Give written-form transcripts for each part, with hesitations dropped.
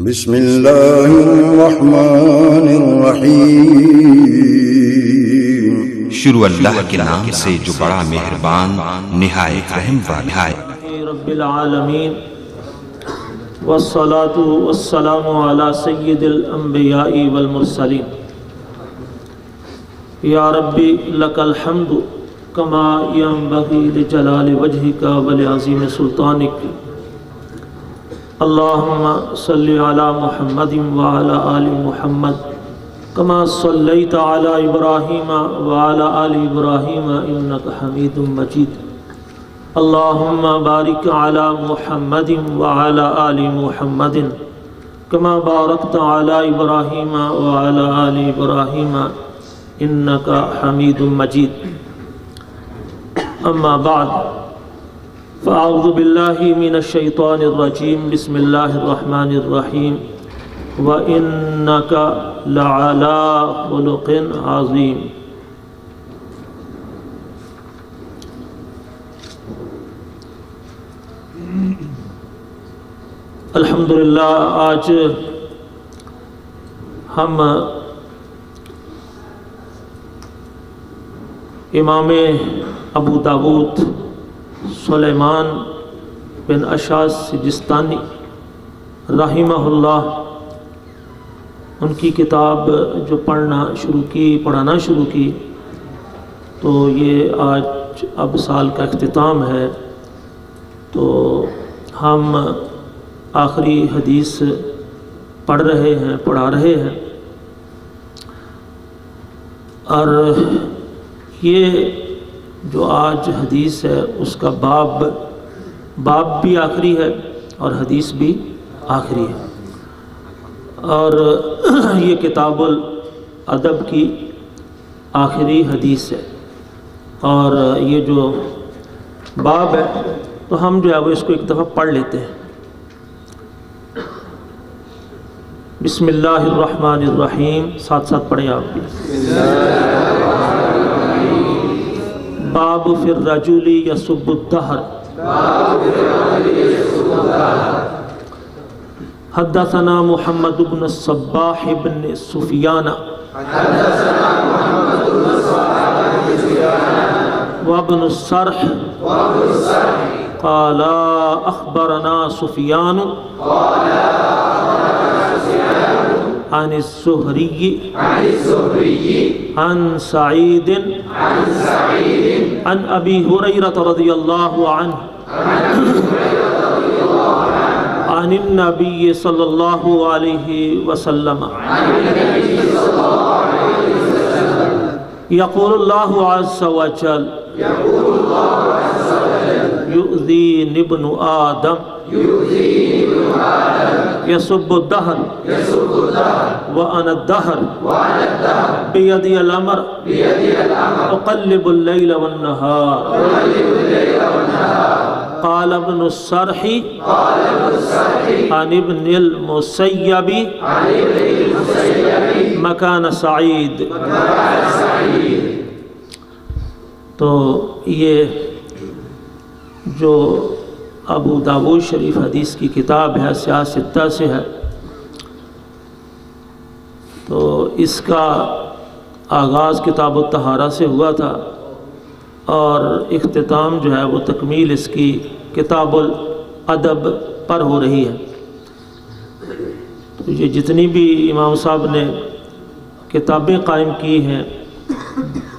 بسم اللہ الرحمن الرحیم۔ شروع اللہ کے نام سے جو بڑا مہربان نہایت رحم والا ہے۔ رب العالمین والصلاة والسلام علی سید الانبیاء والمرسلین۔ یا ربی لک الحمد کما ینبغی لجلال وجہک ولعظیم سلطانک۔ اللہم صلی علی محمد وعلی آل محمد کما صلیت علی ابراہیم وعلی آل ابراہیم انک حمید مجید۔ اللہم بارک علی محمد وعلی آل محمد کما بارکت علی ابراہیم وعلی آل ابراہیم انک حمید مجید۔ اما بعد فاعوذ باللہ من الشیطان الرجیم، بسم اللہ الرحمن الرحیم۔ وَإِنَّكَ لَعَلَىٰ خُلُقٍ عَظِيمٍ۔ الحمدللہ آج ہم امام ابو داود سلیمان بن اشعث سجستانی رحمہ اللہ ان کی کتاب جو پڑھانا شروع کی تو یہ آج اب سال کا اختتام ہے، تو ہم آخری حدیث پڑھا رہے ہیں، اور یہ جو آج حدیث ہے اس کا باب بھی آخری ہے اور حدیث بھی آخری ہے، اور یہ کتاب الادب کی آخری حدیث ہے، اور یہ جو باب ہے تو ہم جو ہے وہ اس کو ایک دفعہ پڑھ لیتے ہیں۔ بسم اللہ الرحمن الرحیم، ساتھ ساتھ پڑھیں آپ بھی۔ باب فی الرجل یسب الدہر۔ حدثنا محمد بن الصباح بن سفیان وابن السرح قال اخبرنا سفیان عن الزہری عن سعید عن ابی ہریرہ رضی اللہ عنہ عن النبی صلی اللہ علیہ وسلم یقول اللہ عز وجل یؤذینی ابن آدم یسب الدہر وأنا الدہر بیدی الامر اقلب اللیل والنہار۔ قال ابن السرح عن ابن المسیب مکان سعید۔ تو یہ جو ابو داود شریف حدیث کی کتاب ہے، سیاہ ستہ سے ہے، تو اس کا آغاز کتاب الطہارہ سے ہوا تھا، اور اختتام جو ہے وہ تکمیل اس کی کتاب الادب پر ہو رہی ہے۔ تو یہ جتنی بھی امام صاحب نے کتابیں قائم کی ہیں،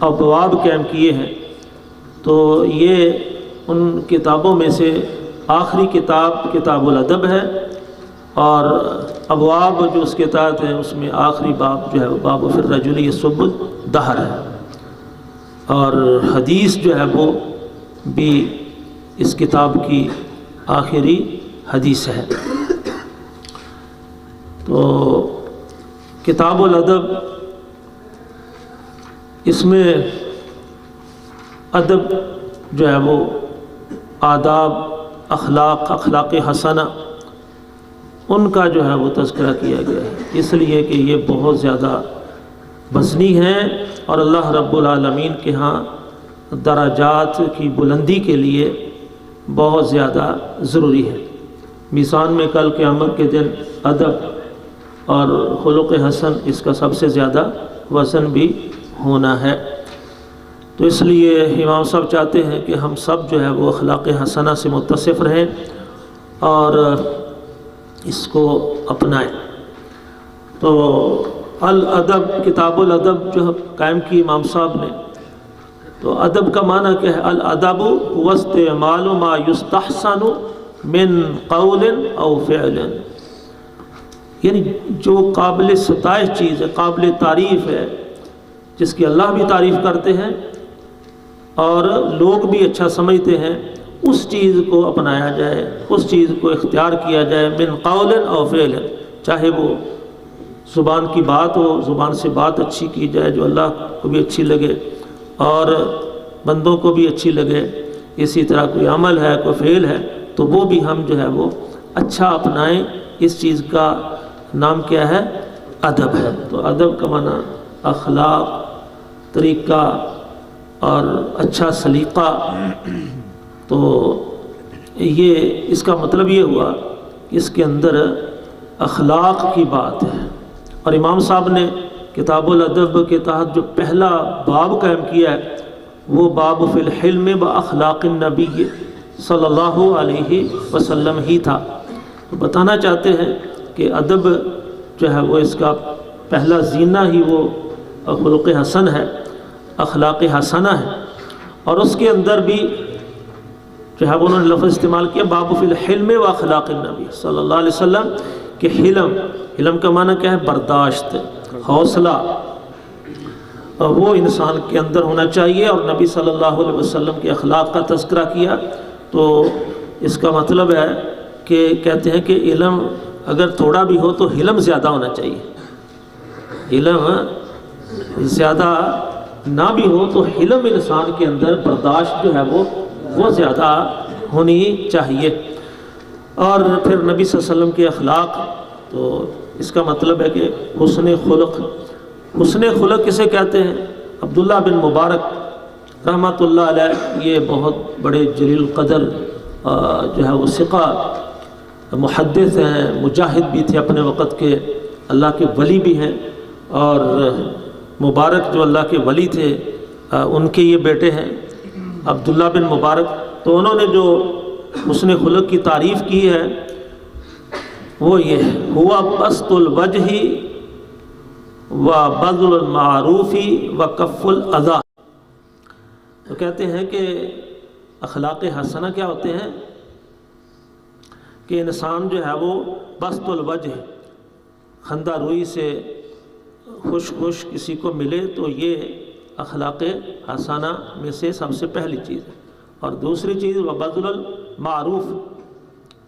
ابواب قائم کیے ہیں، تو یہ ان کتابوں میں سے آخری کتاب کتاب الادب ہے، اور ابواب جو اس کے تحت ہیں اس میں آخری باب جو ہے وہ باب فی الرجل یسب الدہر ہے، اور حدیث جو ہے وہ بھی اس کتاب کی آخری حدیث ہے۔ تو کتاب الادب، اس میں ادب جو ہے وہ آداب، اخلاق حسنہ، ان کا جو ہے وہ تذکرہ کیا گیا ہے، اس لیے کہ یہ بہت زیادہ وزنی ہیں، اور اللہ رب العالمین کے ہاں درجات کی بلندی کے لیے بہت زیادہ ضروری ہے۔ میزان میں کل قیامت کے دن ادب اور خلق حسن اس کا سب سے زیادہ وزن بھی ہونا ہے۔ تو اس لیے امام صاحب چاہتے ہیں کہ ہم سب جو ہے وہ اخلاق حسنہ سے متصف رہیں اور اس کو اپنائیں۔ تو الادب، کتاب الادب جو قائم کی امام صاحب نے، تو ادب کا معنی کیا ہے؟ الادب هو استعمال ما یستحسن من قول او فعل، یعنی جو قابل ستائش چیز ہے، قابل تعریف ہے، جس کی اللہ بھی تعریف کرتے ہیں اور لوگ بھی اچھا سمجھتے ہیں، اس چیز کو اپنایا جائے، اس چیز کو اختیار کیا جائے، من قول او فعل، چاہے وہ زبان کی بات ہو، زبان سے بات اچھی کی جائے جو اللہ کو بھی اچھی لگے اور بندوں کو بھی اچھی لگے، اسی طرح کوئی عمل ہے، کوئی فعل ہے، تو وہ بھی ہم جو ہے وہ اچھا اپنائیں۔ اس چیز کا نام کیا ہے؟ ادب ہے۔ تو ادب کا معنی اخلاق، طریقہ اور اچھا سلیقہ۔ تو یہ اس کا مطلب یہ ہوا کہ اس کے اندر اخلاق کی بات ہے۔ اور امام صاحب نے کتاب الادب کے تحت جو پہلا باب قائم کیا ہے وہ باب فی الحلم و اخلاق النبی صلی اللہ علیہ وسلم ہی تھا۔ تو بتانا چاہتے ہیں کہ ادب جو ہے وہ اس کا پہلا زینہ ہی وہ خلق حسن ہے، اخلاق حسنہ ہے، اور اس کے اندر بھی جو ہے انہوں نے لفظ استعمال کیا باب فی الحلم و اخلاق النبی صلی اللہ علیہ وسلم کہ حلم کا معنی کیا ہے؟ برداشت، حوصلہ، وہ انسان کے اندر ہونا چاہیے۔ اور نبی صلی اللہ علیہ وسلم کے اخلاق کا تذکرہ کیا، تو اس کا مطلب ہے کہ کہتے ہیں کہ علم اگر تھوڑا بھی ہو تو حلم زیادہ ہونا چاہیے، علم زیادہ نہ بھی ہو تو حلم انسان کے اندر، برداشت جو ہے وہ زیادہ ہونی چاہیے۔ اور پھر نبی صلی اللہ علیہ وسلم کے اخلاق، تو اس کا مطلب ہے کہ حسن خلق۔ حسن خلق کسے کہتے ہیں؟ عبداللہ بن مبارک رحمۃ اللہ علیہ، یہ بہت بڑے جلیل قدر جو ہے وہ ثقہ محدث ہیں، مجاہد بھی تھے اپنے وقت کے، اللہ کے ولی بھی ہیں، اور مبارک جو اللہ کے ولی تھے ان کے یہ بیٹے ہیں عبداللہ بن مبارک۔ تو انہوں نے جو حسن خلق کی تعریف کی ہے وہ یہ ہے، ہوا بسط الوجہ و بذل المعروف و کف الاذی۔ تو کہتے ہیں کہ اخلاق حسنہ کیا ہوتے ہیں کہ انسان جو ہے وہ بسط الوجہ، خندہ روئی سے خوش کسی کو ملے، تو یہ اخلاق حسنہ میں سے سب سے پہلی چیز ہے۔ اور دوسری چیز وبذل المعروف،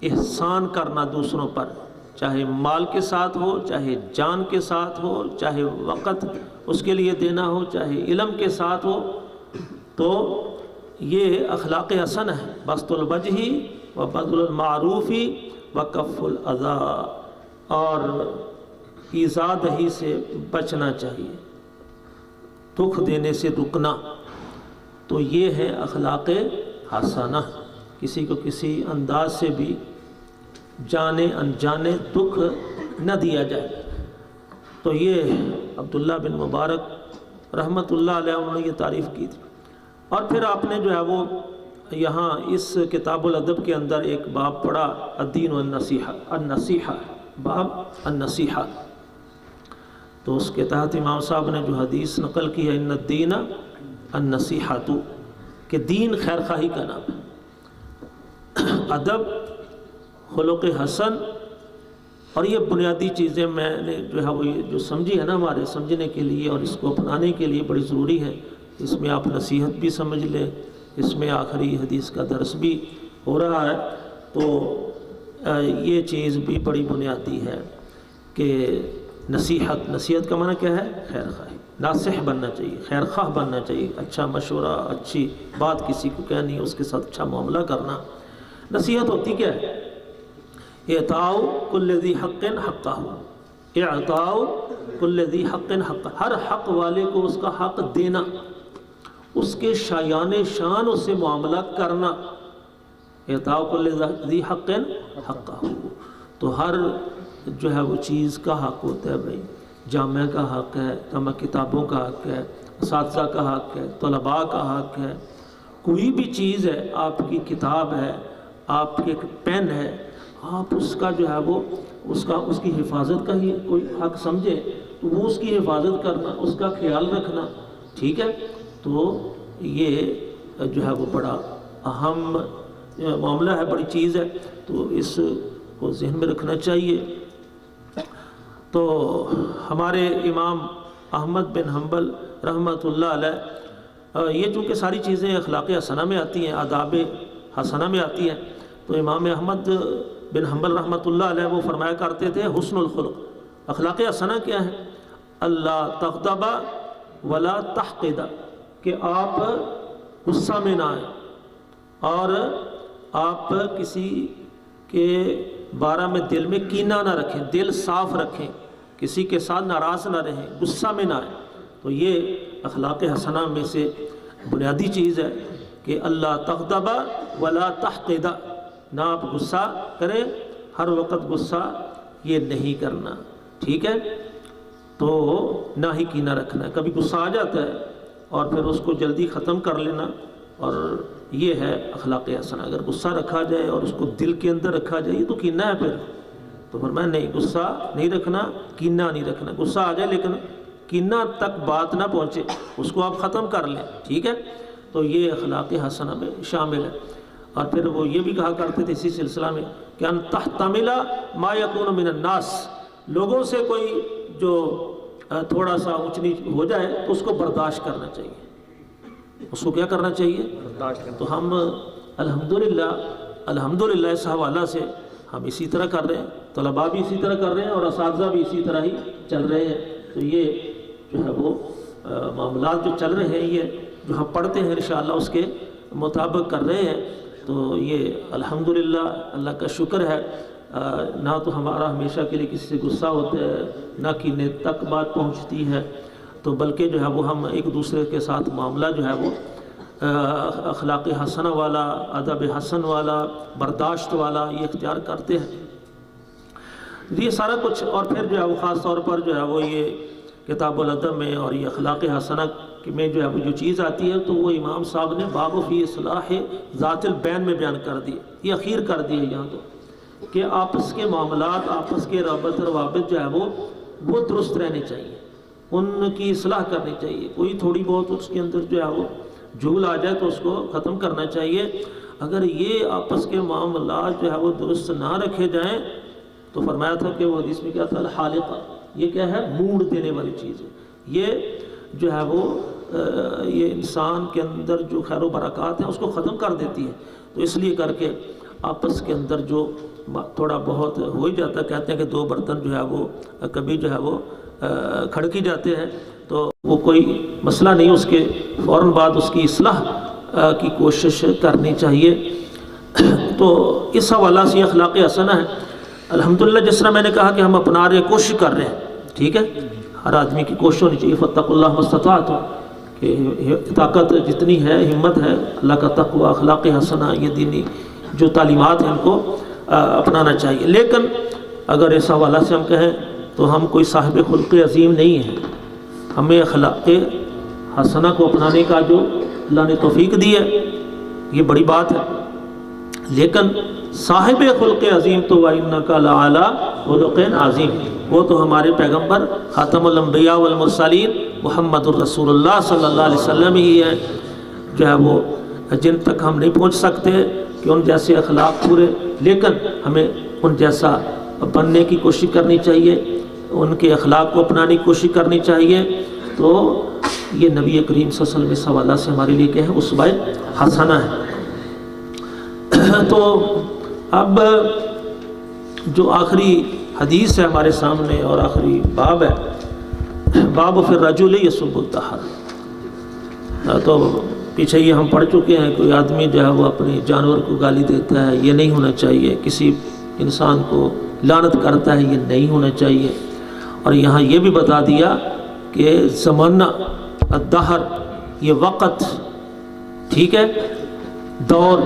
احسان کرنا دوسروں پر، چاہے مال کے ساتھ ہو، چاہے جان کے ساتھ ہو، چاہے وقت اس کے لیے دینا ہو، چاہے علم کے ساتھ ہو، تو یہ اخلاق حسن ہے، بسط الوجہ و بذل المعروف و کف الاذی، اور ایذا دہی سے بچنا چاہیے، دکھ دینے سے رکنا۔ تو یہ ہے اخلاق حسنہ، کسی کو کسی انداز سے بھی جانے انجانے دکھ نہ دیا جائے۔ تو یہ عبداللہ بن مبارک رحمۃ اللہ علیہ انہوں نے یہ تعریف کی تھی۔ اور پھر آپ نے جو ہے وہ یہاں اس کتاب الادب کے اندر ایک باب پڑھا، الدین النصیحہ، باب النصیحہ۔ تو اس کے تحت امام صاحب نے جو حدیث نقل کی ہے، ان الدین النصیحۃ، کہ دین خیر خواہی کا نام ہے۔ ادب، خلق حسن، اور یہ بنیادی چیزیں میں نے جو ہے وہ جو سمجھی ہے نا، ہمارے سمجھنے کے لیے اور اس کو اپنانے کے لیے بڑی ضروری ہے۔ اس میں آپ نصیحت بھی سمجھ لیں، اس میں آخری حدیث کا درس بھی ہو رہا ہے، تو یہ چیز بھی بڑی بنیادی ہے کہ نصیحت کا معنی کیا ہے؟ خیر خواہی، ناصح بننا چاہیے، خیر خواہ بننا چاہیے، اچھا مشورہ، اچھی بات کسی کو کہنی، اس کے ساتھ اچھا معاملہ کرنا۔ نصیحت ہوتی کیا ہے؟ اعطاء کل ذی حق حقہ، اعطاء کل ذی حق حقہ، ہر حق والے کو اس کا حق دینا، اس کے شایان شان اس سے معاملہ کرنا۔ اعطاء کل ذی حق حقہ، تو ہر جو ہے وہ چیز کا حق ہوتا ہے بھائی، جامع کا حق ہے، جامع کتابوں کا حق ہے، اساتذہ کا حق ہے، طلباء کا حق ہے، کوئی بھی چیز ہے، آپ کی کتاب ہے، آپ کے پین ہے، آپ اس کا جو ہے وہ اس کی حفاظت کا ہی کوئی حق سمجھے تو وہ اس کی حفاظت کرنا، اس کا خیال رکھنا، ٹھیک ہے، تو یہ جو ہے وہ بڑا اہم معاملہ ہے، بڑی چیز ہے، تو اس کو ذہن میں رکھنا چاہیے۔ تو ہمارے امام احمد بن حنبل رحمۃ اللہ علیہ، یہ چونکہ ساری چیزیں اخلاق حسنہ میں آتی ہیں، آداب حسنہ میں آتی ہیں، تو امام احمد بن حنبل رحمۃ اللہ علیہ وہ فرمایا کرتے تھے حسن الخلق، اخلاق حسنہ کیا ہے؟ اللہ تغضب ولا تحقد، کہ آپ غصہ میں نہ آئیں اور آپ کسی کے بارے میں دل میں کینہ نہ رکھیں، دل صاف رکھیں، کسی کے ساتھ ناراض نہ رہیں، غصہ میں نہ آئیں۔ تو یہ اخلاق حسنہ میں سے بنیادی چیز ہے کہ اللہ تغضب ولا تحقد، نہ آپ غصہ کریں، ہر وقت غصہ یہ نہیں کرنا، ٹھیک ہے، تو نہ ہی کینہ رکھنا ہے، کبھی غصہ آ جاتا ہے اور پھر اس کو جلدی ختم کر لینا، اور یہ ہے اخلاق حسنہ۔ اگر غصہ رکھا جائے اور اس کو دل کے اندر رکھا جائے یہ تو کینہ ہے پھر، تو فرمایا نہیں، غصہ نہیں رکھنا، کینہ نہیں رکھنا، غصہ آ جائے لیکن کینہ تک بات نہ پہنچے، اس کو آپ ختم کر لیں، ٹھیک ہے، تو یہ اخلاق حسنہ میں شامل ہے۔ اور پھر وہ یہ بھی کہا کرتے تھے اسی سلسلہ میں کہ ان تحتمل ما یکون من الناس، لوگوں سے کوئی جو تھوڑا سا اونچ نیچ ہو جائے تو اس کو برداشت کرنا چاہیے، اس کو کیا کرنا چاہیے؟ تو ہم الحمدللہ اس حوالہ سے ہم اسی طرح کر رہے ہیں، طلباء بھی اسی طرح کر رہے ہیں اور اساتذہ بھی اسی طرح ہی چل رہے ہیں۔ تو یہ جو ہے وہ معاملات جو چل رہے ہیں، یہ جو ہم پڑھتے ہیں انشاءاللہ اس کے مطابق کر رہے ہیں، تو یہ الحمدللہ اللہ کا شکر ہے۔ نہ تو ہمارا ہمیشہ کے لیے کسی سے غصہ ہوتا ہے، نہ کینے تک بات پہنچتی ہے، تو بلکہ جو ہے وہ ہم ایک دوسرے کے ساتھ معاملہ جو ہے وہ اخلاق حسنہ والا، ادب حسن والا، برداشت والا یہ اختیار کرتے ہیں۔ یہ سارا کچھ، اور پھر جو ہے وہ خاص طور پر جو ہے وہ یہ کتاب الادب میں اور یہ اخلاق حسنہ میں جو ہے وہ جو چیز آتی ہے تو وہ امام صاحب نے باب فی اصلاح ذات البین میں بیان کر دی، یہ اخیر کر دی ہے یہاں تو، کہ آپس کے معاملات، آپس کے رابط روابط جو ہے وہ درست رہنے چاہیے، ان کی اصلاح کرنی چاہیے، کوئی تھوڑی بہت اس کے اندر جو ہے وہ جھول آ جائے تو اس کو ختم کرنا چاہیے۔ اگر یہ آپس کے معاملات جو ہے وہ درست نہ رکھے جائیں تو فرمایا تھا کہ وہ حدیث میں کیا تھا، الحالقہ، یہ کیا ہے؟ موڑ دینے والی چیز ہے، یہ جو ہے وہ یہ انسان کے اندر جو خیر و برکات ہیں اس کو ختم کر دیتی ہے۔ تو اس لیے کر کے آپس کے اندر جو تھوڑا بہت ہو ہی جاتا ہے، کہتے ہیں کہ دو برتن جو ہے وہ کبھی جو ہے وہ کھڑکی جاتے ہیں تو وہ کوئی مسئلہ نہیں، اس کے فوراً بعد اس کی اصلاح کی کوشش کرنی چاہیے۔ تو اس حوالہ سے اخلاق حسنہ ہے الحمدللہ، جس طرح میں نے کہا کہ ہم اپنا رہے ہیں، کوشش کر رہے ہیں، ٹھیک ہے، ہر آدمی کی کوشش ہونی چاہیے، فاتقوا اللہ ما استطعتم، کہ طاقت جتنی ہے، ہمت ہے، اللہ کا تقوی، اخلاق حسنہ، یہ دینی جو تعلیمات ہیں ان کو اپنانا چاہیے۔ لیکن اگر اس حوالہ سے ہم کہیں تو ہم کوئی صاحب خلق عظیم نہیں ہیں، ہمیں اخلاق حسنہ کو اپنانے کا جو اللہ نے توفیق دی ہے یہ بڑی بات ہے، لیکن صاحب خلق عظیم تو وَإِنَّكَ لَعَلَىٰ خُلُقٍ عَظِيمٍ، وہ تو ہمارے پیغمبر خاتم الانبیاء والمرسلین محمد الرسول اللہ صلی اللہ علیہ وسلم ہی ہے، جو ہے وہ جن تک ہم نہیں پہنچ سکتے کہ ان جیسے اخلاق پورے، لیکن ہمیں ان جیسا بننے کی کوشش کرنی چاہیے، ان کے اخلاق کو اپنانے کی کوشش کرنی چاہیے۔ تو یہ نبی کریم صلی اللہ علیہ وسلم اس حوالہ سے ہمارے لیے کیا ہے؟ اسوہ حسنہ ہے۔ تو اب جو آخری حدیث ہے ہمارے سامنے اور آخری باب ہے، باب فی الرجل یسب الدہر، تو پیچھے یہ ہم پڑھ چکے ہیں، کوئی آدمی جو ہے وہ اپنے جانور کو گالی دیتا ہے، یہ نہیں ہونا چاہیے، کسی انسان کو لعنت کرتا ہے، یہ نہیں ہونا چاہیے، اور یہاں یہ بھی بتا دیا کہ زمانہ الدہر، یہ وقت، ٹھیک ہے، دور،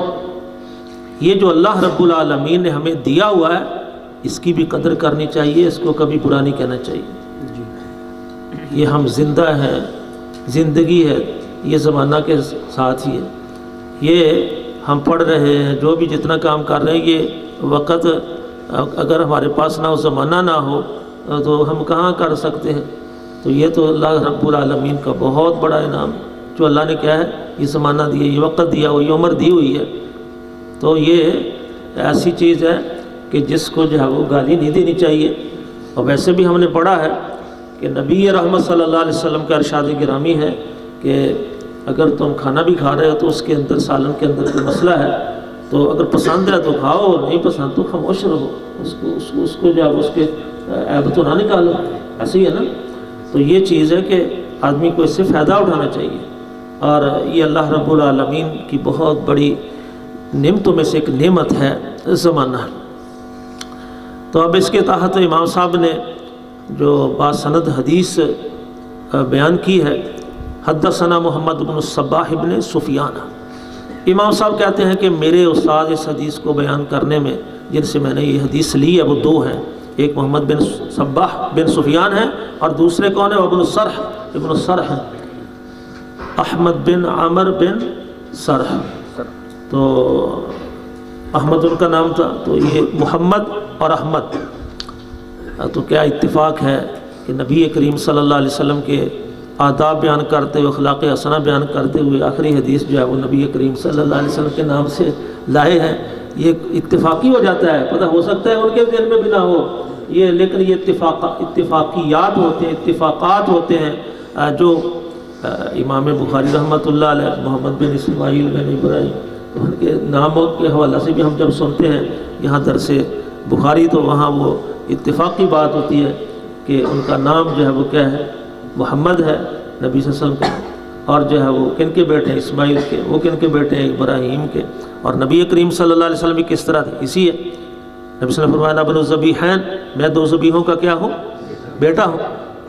یہ جو اللہ رب العالمین نے ہمیں دیا ہوا ہے اس کی بھی قدر کرنی چاہیے، اس کو کبھی برا نہیں کہنا چاہیے۔ یہ ہم زندہ ہیں، زندگی ہے، یہ زمانہ کے ساتھ ہی ہے، یہ ہم پڑھ رہے ہیں، جو بھی جتنا کام کر رہے ہیں، یہ وقت اگر ہمارے پاس نہ ہو، زمانہ نہ ہو تو ہم کہاں کر سکتے ہیں؟ تو یہ تو اللہ رب العالمین کا بہت بڑا انعام جو اللہ نے کیا ہے یہ زمانہ دیا، یہ وقت دیا ہوئی، عمر دی ہوئی ہے۔ تو یہ ایسی چیز ہے کہ جس کو جو ہے وہ گالی نہیں دینی چاہیے۔ اور ویسے بھی ہم نے پڑھا ہے کہ نبی رحمت صلی اللہ علیہ وسلم کا ارشاد گرامی ہے کہ اگر تم کھانا بھی کھا رہے ہو تو اس کے اندر سالن کے اندر کوئی مسئلہ ہے تو اگر پسند ہے تو کھاؤ، اور نہیں پسند تو خاموش رہو، اس کو جو ہے اس کے عیب تو نہ نکالو، ایسے ہی ہے نا۔ تو یہ چیز ہے کہ آدمی کو اس سے فائدہ اٹھانا چاہیے، اور یہ اللہ رب العالمین کی بہت بڑی نعمتوں میں سے ایک نعمت ہے زمانہ۔ تو اب اس کے تحت امام صاحب نے جو باسند حدیث بیان کی ہے، حدثنا محمد بن الصباح بن سفیان، امام صاحب کہتے ہیں کہ میرے استاد اس حدیث کو بیان کرنے میں جن سے میں نے یہ حدیث لی ہے وہ دو ہیں، ایک محمد بن صباح بن سفیان ہے اور دوسرے کون ہے؟ ابن السرح احمد بن عمر بن سرح، تو احمد ان کا نام تھا، تو یہ محمد اور احمد، تو کیا اتفاق ہے کہ نبی کریم صلی اللہ علیہ وسلم کے آداب بیان کرتے ہوئے، اخلاق حسنہ بیان کرتے ہوئے آخری حدیث جو ہے وہ نبی کریم صلی اللہ علیہ وسلم کے نام سے لائے ہیں۔ یہ اتفاقی ہو جاتا ہے، پتہ ہو سکتا ہے ان کے ذہن میں بھی نہ ہو یہ، لیکن یہ اتفاقیات ہوتے ہیں، اتفاقات ہوتے ہیں جو امام بخاری رحمۃ اللہ علیہ، محمد بن اسماعیل بن ابراہیم، ان کے ناموں کے حوالہ سے بھی ہم جب سنتے ہیں یہاں درس بخاری تو وہاں وہ اتفاقی بات ہوتی ہے کہ ان کا نام جو ہے وہ کیا ہے؟ محمد ہے نبی صلی اللہ علیہ وسلم کا، اور جو ہے وہ کن کے بیٹے ہیں؟ اسماعیل کے، وہ کن کے بیٹے ہیں؟ ابراہیم کے۔ اور نبی کریم صلی اللہ علیہ وسلم بھی کس طرح تھے؟ اسی ہے، نبی صلی اللہ علیہ وسلم فرمایا ابن الذبیحین، میں دو ذبیحوں کا کیا ہوں؟ بیٹا ہوں۔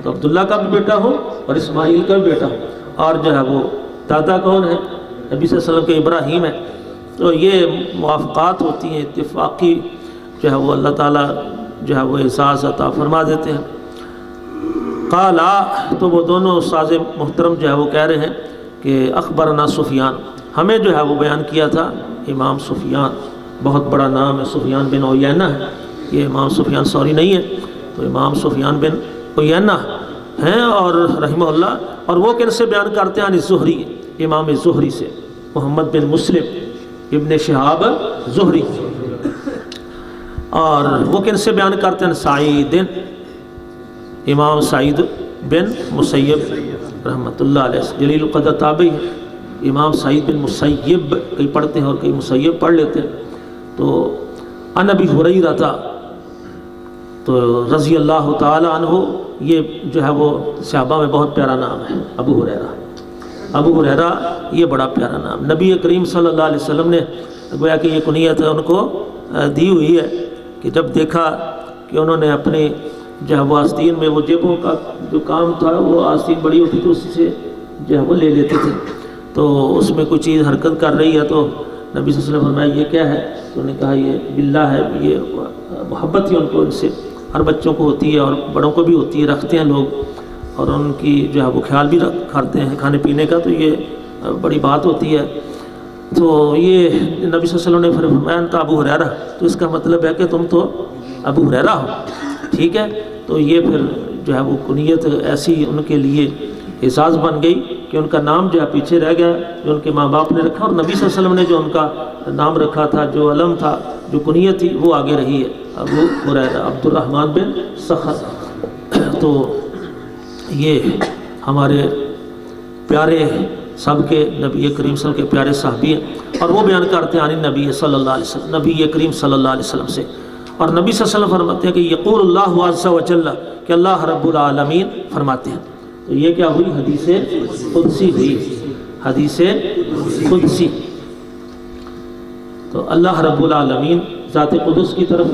تو عبداللہ کا بھی بیٹا ہوں اور اسماعیل کا بھی بیٹا ہوں، اور جو ہے وہ دادا کون ہے؟ نبی صلی اللہ علیہ وسلم کے ابراہیم ہے۔ تو یہ موافقات ہوتی ہیں، اتفاقی جو ہے وہ اللہ تعالیٰ جو ہے وہ اعزاز عطا فرما دیتے ہیں۔ قالا، تو وہ دونوں استاذ محترم جو ہے وہ کہہ رہے ہیں کہ اخبرنا سفیان، ہمیں جو ہے وہ بیان کیا تھا امام سفیان، بہت بڑا نام ہے، سفیان بن عیینہ ہے، یہ امام سفیان سوری نہیں ہے، تو امام سفیان بن عیینہ ہیں اور رحمہ اللہ، اور وہ کن سے بیان کرتے ہیں؟ زہری، امام زہری سے، محمد بن مسلم ابن شہاب زہری، اور وہ کن سے بیان کرتے ہیں؟ سعید، امام سعید بن مسیب رحمۃ اللہ علیہ، جلیل القدر تابعی ہے، امام سعید بن مسیب، کئی پڑھتے ہیں اور کئی مسیب پڑھ لیتے ہیں۔ تو عن ابی ہریرہ تھا، تو رضی اللہ تعالی عنہ، یہ جو ہے وہ صحابہ میں بہت پیارا نام ہے، ابو ہریرہ۔ ابو ہریرہ یہ بڑا پیارا نام، نبی کریم صلی اللہ علیہ وسلم نے گویا کہ یہ کنیت ان کو دی ہوئی ہے کہ جب دیکھا کہ انہوں نے اپنی جو ہے وہ آستین میں وہ جیبوں کا جو کام تھا، وہ آستین بڑی ہوتی تو اسی سے جو ہے وہ لے لیتے تھے، تو اس میں کوئی چیز حرکت کر رہی ہے تو نبی صلی اللہ علیہ وسلم فرمایا یہ کیا ہے؟ تو انہوں نے کہا یہ باللہ ہے، یہ محبت ہی ان کو ان سے ہر بچوں کو ہوتی ہے اور بڑوں کو بھی ہوتی ہے، رکھتے ہیں لوگ، اور ان کی جو ہے وہ خیال بھی کرتے ہیں کھانے پینے کا، تو یہ بڑی بات ہوتی ہے۔ تو یہ نبی صلی اللہ علیہ وسلم نے فرمایا انت ابو ہریرہ، تو اس کا مطلب ہے کہ تم تو ابو ہریرہ ہو، ٹھیک ہے۔ تو یہ پھر جو ہے وہ کنیت ایسی ان کے لیے اعزاز بن گئی کہ ان کا نام جو ہے پیچھے رہ گیا، جو ان کے ماں باپ نے رکھا، اور نبی صلی اللہ علیہ وسلم نے جو ان کا نام رکھا تھا، جو علم تھا، جو کنیت تھی، وہ آگے رہی ہے، ابو ہریرہ عبد الرحمن بن صخر۔ تو یہ ہمارے پیارے سب کے نبی کریم صلی اللہ علیہ وسلم کے پیارے صحابی ہیں، اور وہ بیان کرتے ہیں نبی صلی اللہ علیہ وسلم، نبی کریم صلی اللہ علیہ وسلم سے، اور نبی صلی اللہ علیہ وسلم فرماتے ہیں کہ یقول اللہ عز و جل، کہ اللہ رب العالمین فرماتے ہیں۔ تو یہ کیا ہوئی؟ حدیث قدسی ہوئی، حدیث قدسی۔ تو اللہ رب العالمین ذات قدس کی طرف